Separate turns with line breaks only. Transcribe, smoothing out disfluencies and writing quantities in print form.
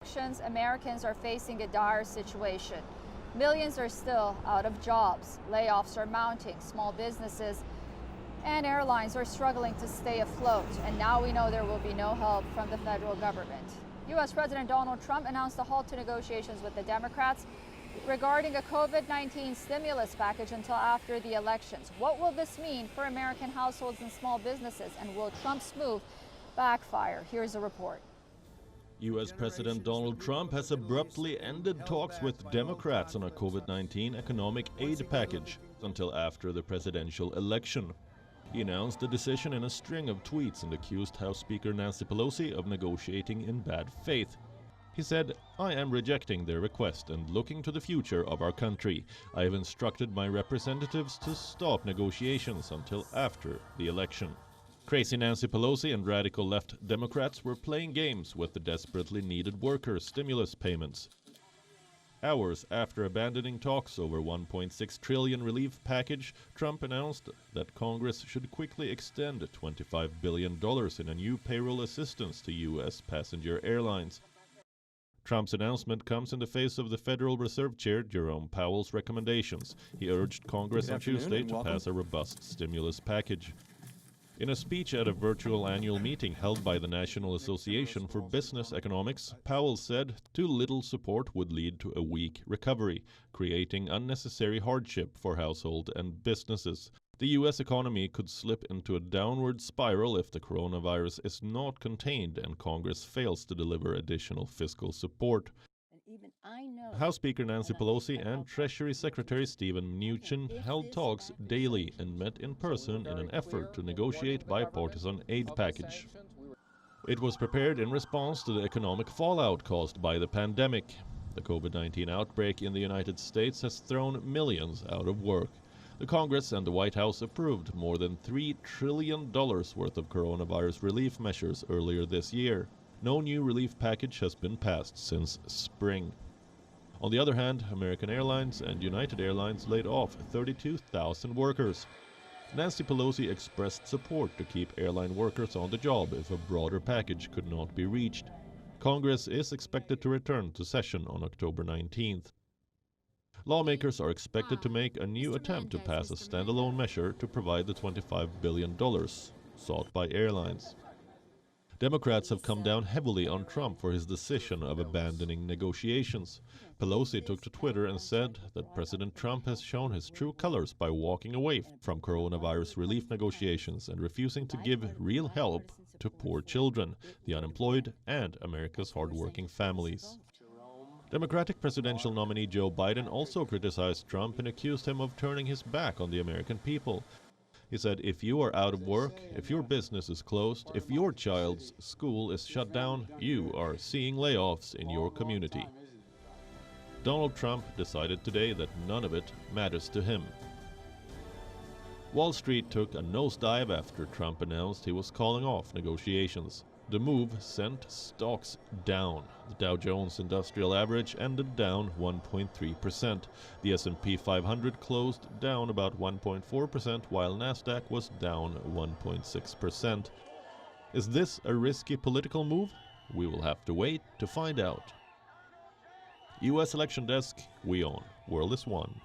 elections, Americans are facing a dire situation. Millions are still out of jobs. Layoffs are mounting. Small businesses and airlines are struggling to stay afloat. And now we know there will be no help from the federal government. U.S. President Donald Trump announced a halt to negotiations with the Democrats regarding a COVID-19 stimulus package until after the elections. What will this mean for American households and small businesses? And will Trump's move backfire? Here's a report.
U.S. President Donald Trump has abruptly ended talks with Democrats on a COVID-19 economic aid package until after the presidential election. He announced the decision in a string of tweets and accused House Speaker Nancy Pelosi of negotiating in bad faith. He said, "I am rejecting their request and looking to the future of our country. I have instructed my representatives to stop negotiations until after the election." Crazy Nancy Pelosi and radical left Democrats were playing games with the desperately needed worker stimulus payments. Hours after abandoning talks over $1.6 trillion relief package, Trump announced that Congress should quickly extend $25 billion in a new payroll assistance to U.S. passenger airlines. Trump's announcement comes in the face of the Federal Reserve Chair Jerome Powell's recommendations. He urged Congress on Tuesday to pass a robust stimulus package. In a speech at a virtual annual meeting held by the National Association for Business Economics, Powell said too little support would lead to a weak recovery, creating unnecessary hardship for households and businesses. The U.S. economy could slip into a downward spiral if the coronavirus is not contained and Congress fails to deliver additional fiscal support. House Speaker Nancy Pelosi and Treasury Secretary Steven Mnuchin held talks daily and met in person in an effort to negotiate bipartisan aid package. It was prepared in response to the economic fallout caused by the pandemic. The COVID-19 outbreak in the United States has thrown millions out of work. The Congress and the White House approved more than $3 trillion worth of coronavirus relief measures earlier this year. No new relief package has been passed since spring. On the other hand, American Airlines and United Airlines laid off 32,000 workers. Nancy Pelosi expressed support to keep airline workers on the job if a broader package could not be reached. Congress is expected to return to session on October 19th. Lawmakers are expected to make a new attempt to pass a standalone measure to provide the $25 billion sought by airlines. Democrats have come down heavily on Trump for his decision of abandoning negotiations. Pelosi took to Twitter and said that President Trump has shown his true colors by walking away from coronavirus relief negotiations and refusing to give real help to poor children, the unemployed, and America's hardworking families. Democratic presidential nominee Joe Biden also criticized Trump and accused him of turning his back on the American people. He said, "If you are out of work, if your business is closed, if your child's school is shut down, you are seeing layoffs in your community." Donald Trump decided today that none of it matters to him. Wall Street took a nosedive after Trump announced he was calling off negotiations. The move sent stocks down. The Dow Jones Industrial Average ended down 1.3%. The S&P 500 closed down about 1.4%, while Nasdaq was down 1.6%. Is this a risky political move? We will have to wait to find out. U.S. Election Desk, WION. World is One.